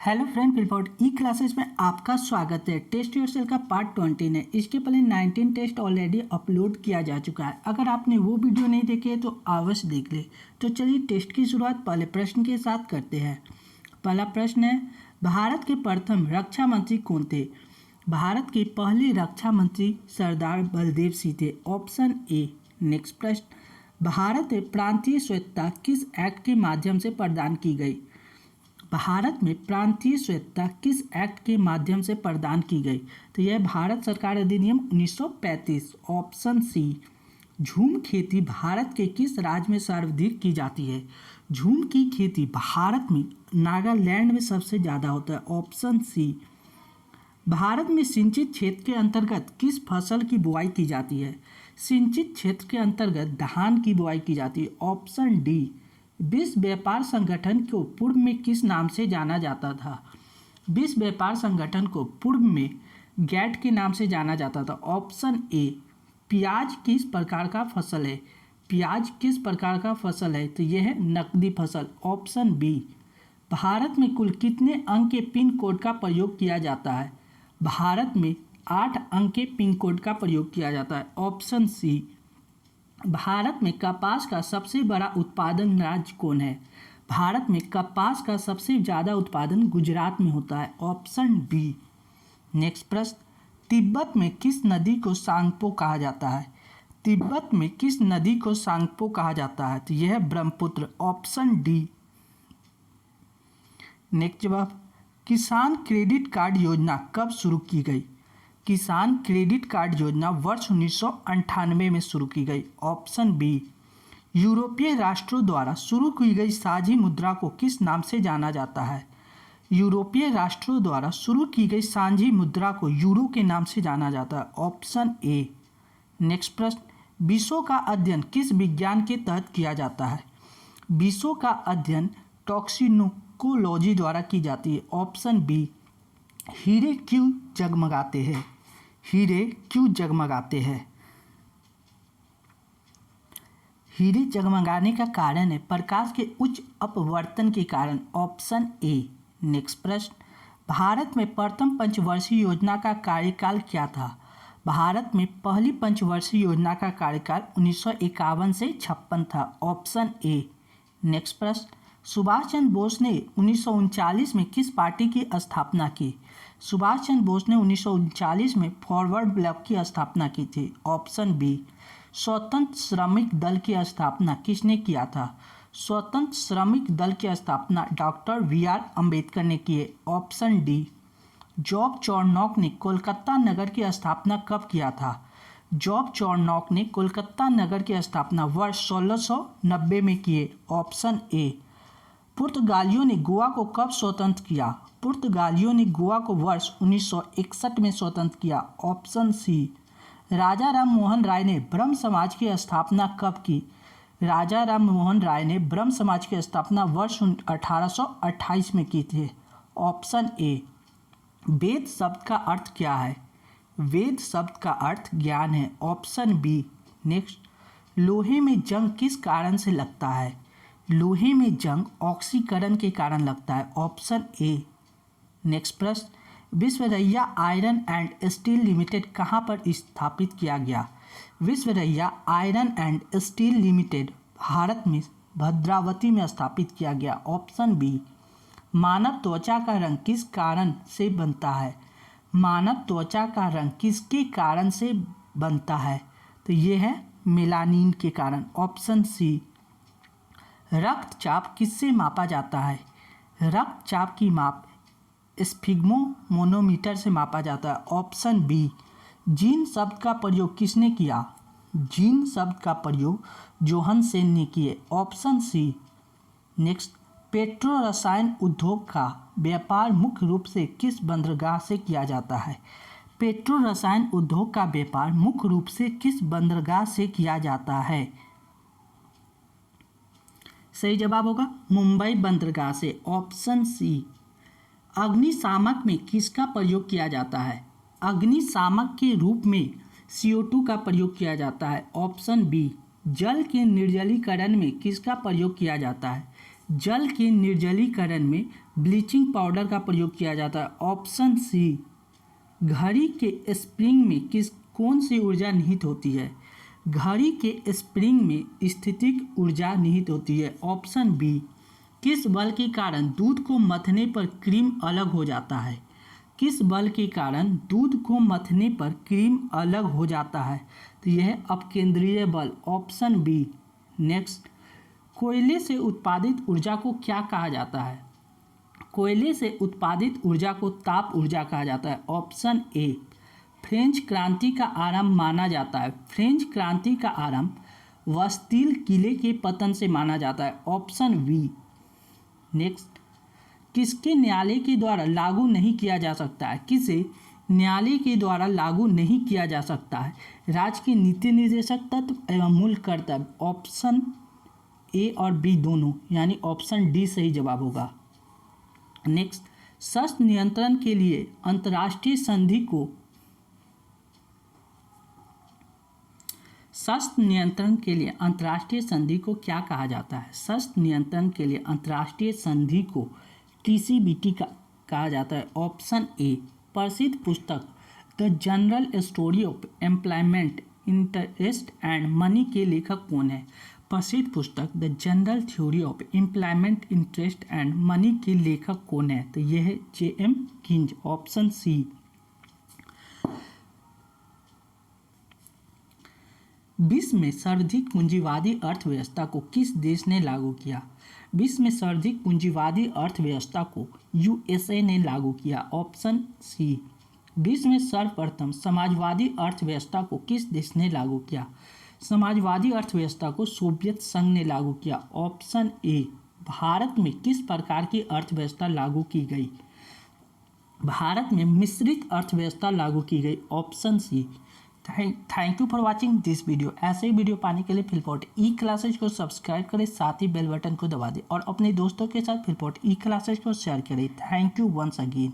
Hello friend, फिलपोर्ट ई classes में आपका स्वागत है। टेस्ट योरसेल्फ का पार्ट 20 है। इसके पहले 19 टेस्ट ऑलरेडी अपलोड किया जा चुका है। अगर आपने वो वीडियो नहीं देखे तो अवश्य देख ले। तो चलिए टेस्ट की शुरुआत पहले प्रश्न के साथ करते हैं। पहला प्रश्न है, भारत के प्रथम रक्षा मंत्री कौन थे? भारत के पहले रक्षा मंत्री सरदार बलदेव सिंह थे। Option A. नेक्स्ट प्रश्न, भारत में प्रांतीय स्वायत्तता किस एक्ट के माध्यम से प्रदान की गई? भारत में प्रांतीय स्वायत्तता किस एक्ट के माध्यम से प्रदान की गई? तो यह भारत सरकार अधिनियम 1935। Option C. झूम खेती भारत के किस राज्य में सर्वाधिक की जाती है? झूम की खेती भारत में नागालैंड में सबसे ज़्यादा होता है। Option C. भारत में सिंचित क्षेत्र के अंतर्गत किस फसल की बुआई की जाती है? सिंचित क्षेत्र के अंतर्गत धान की बुआई की जाती है। Option D. विश्व व्यापार संगठन को पूर्व में किस नाम से जाना जाता था? विश्व व्यापार संगठन को पूर्व में गैट के नाम से जाना जाता था। Option A. प्याज किस प्रकार का फसल है? प्याज किस प्रकार का फसल है? तो यह है नकदी फसल। Option B. भारत में कुल कितने अंक के पिन कोड का प्रयोग किया जाता है? भारत में 8 अंक के पिन कोड का प्रयोग किया जाता है। Option C. भारत में कपास का सबसे बड़ा उत्पादन राज्य कौन है? भारत में कपास का सबसे ज़्यादा उत्पादन गुजरात में होता है। Option B. नेक्स्ट प्रश्न, तिब्बत में किस नदी को सांगपो कहा जाता है? तिब्बत में किस नदी को सांगपो कहा जाता है? तो यह है ब्रह्मपुत्र। Option D. नेक्स्ट जवाब, किसान क्रेडिट कार्ड योजना कब शुरू की गई? किसान क्रेडिट कार्ड योजना वर्ष 1998 में शुरू की गई। Option B. यूरोपीय राष्ट्रों द्वारा शुरू की गई साझी मुद्रा को किस नाम से जाना जाता है? यूरोपीय राष्ट्रों द्वारा शुरू की गई साझी मुद्रा को यूरो के नाम से जाना जाता है। Option A. नेक्स्ट प्रश्न, विषों का अध्ययन किस विज्ञान के तहत किया जाता है? विषों का अध्ययन टॉक्सिकोलॉजी द्वारा की जाती है। Option B. हीरे क्यों जगमगाते हैं? हीरे क्यों जगमगाते हैं? हीरे जगमगाने का कारण है प्रकाश के उच्च अपवर्तन के कारण। Option A. नेक्स्ट प्रश्न, भारत में प्रथम पंचवर्षीय योजना का कार्यकाल क्या था? भारत में पहली पंचवर्षीय योजना का कार्यकाल 1951 से 56 था। Option A. नेक्स्ट प्रश्न, सुभाष चंद्र बोस ने 1939 में किस पार्टी की स्थापना की? सुभाष चंद्र बोस ने 1939 में फॉरवर्ड ब्लॉक की स्थापना की थी। Option B. स्वतंत्र श्रमिक दल की स्थापना किसने किया था? स्वतंत्र श्रमिक दल की स्थापना डॉक्टर वी.आर. अम्बेडकर ने की है। Option D. जॉब चौर्नोक ने कोलकाता नगर की स्थापना कब किया था? जॉब चौर्नोक ने कोलकाता नगर की स्थापना वर्ष 1690 में की है। Option A. पुर्तगालियों ने गोवा को कब स्वतंत्र किया? पुर्तगालियों ने गोवा को वर्ष 1961 में स्वतंत्र किया। Option C. राजा राम मोहन राय ने ब्रह्म समाज की स्थापना कब की? राजा राम मोहन राय ने ब्रह्म समाज की स्थापना वर्ष 1828 में की थी। Option A. वेद शब्द का अर्थ क्या है? वेद शब्द का अर्थ ज्ञान है। Option B. नेक्स्ट, लोहे में जंग किस कारण से लगता है? लोहे में जंग ऑक्सीकरण के कारण लगता है। Option A. नेक्स्ट प्रश्न, Visvesvaraya iron and steel limited कहाँ पर स्थापित किया गया? Visvesvaraya iron and steel limited Bharat में भद्रावती में स्थापित किया गया। Option B. मानव त्वचा का रंग किस कारण से बनता है? मानव त्वचा का रंग किसके कारण से बनता है? तो ये है मेलानिन के कारण। Option C. रक्तचाप किससे मापा जाता है? रक्तचाप की माप स्फिग्मोमोनोमीटर से मापा जाता है। Option B. जीन शब्द का प्रयोग किसने किया? जीन शब्द का प्रयोग जोहानसन ने किए। Option C. नेक्स्ट, पेट्रो रसायन उद्योग का व्यापार मुख्य रूप से किस बंदरगाह से किया जाता है? पेट्रो रसायन उद्योग का व्यापार मुख्य रूप से किस बंदरगाह से किया जाता है? सही जवाब होगा मुंबई बंदरगाह से। Option C. अग्निशामक में किसका प्रयोग किया जाता है? अग्निशामक के रूप में CO2 का प्रयोग किया जाता है। Option B. जल के निर्जलीकरण में किसका प्रयोग किया जाता है? जल के निर्जलीकरण में ब्लीचिंग पाउडर का प्रयोग किया जाता है। ऑप्शन सी, घड़ी के स्प्रिंग में कौन सी ऊर्जा निहित होती है? घड़ी के स्प्रिंग में स्थितिक ऊर्जा निहित होती है। ऑप्शन बी, किस बल के कारण दूध को मथने पर क्रीम अलग हो जाता है? किस बल के कारण दूध को मथने पर क्रीम अलग हो जाता है? तो यह अपकेंद्रीय बल। Option B. नेक्स्ट, कोयले से उत्पादित ऊर्जा को क्या कहा जाता है? कोयले से उत्पादित ऊर्जा को ताप ऊर्जा कहा जाता है। ऑप्शन ए, फ्रेंच क्रांति का आरंभ माना जाता है। फ्रेंच क्रांति का आरंभ बास्टील किले के पतन से माना जाता है। Option B. नेक्स्ट, किसके न्यायालय के द्वारा लागू नहीं किया जा सकता है? किसे न्यायालय के द्वारा लागू नहीं किया जा सकता है? राज्य के नीति निर्देशक तत्व एवं मूल कर्तव्य। ऑप्शन ए और बी दोनों, यानी ऑप्शन डी सही जवाब होगा। नेक्स्ट, शस्त्र नियंत्रण के लिए अंतर्राष्ट्रीय संधि को शस्त्र नियंत्रण के लिए अंतर्राष्ट्रीय संधि को क्या कहा जाता है? शस्त्र नियंत्रण के लिए अंतर्राष्ट्रीय संधि को TCBT का कहा जाता है। Option A. प्रसिद्ध पुस्तक the general story of employment interest and money के लेखक कौन है? प्रसिद्ध पुस्तक the general theory of employment interest and money के लेखक कौन है? तो यह है JM किंज। Option C. विश्व में सर्वाधिक पूंजीवादी अर्थव्यवस्था को किस देश ने लागू किया? विश्व में सर्वाधिक पूंजीवादी अर्थव्यवस्था को USA ने लागू किया। Option C. विश्व में सर्वप्रथम समाजवादी अर्थव्यवस्था को किस देश ने लागू किया? समाजवादी अर्थव्यवस्था को सोवियत संघ ने लागू किया। Option A. भारत में किस प्रकार की अर्थव्यवस्था लागू की गई? भारत में मिश्रित अर्थव्यवस्था लागू की गई। Option C. Thank you for watching this video. ऐसे ही वीडियो पाने के लिए फिलपोर्ट ई क्लासेज को सब्सक्राइब करें, साथ ही बेल बटन को दबा दें और अपने दोस्तों के साथ फिलपोर्ट ई क्लासेज को शेयर करें। Thank you once again.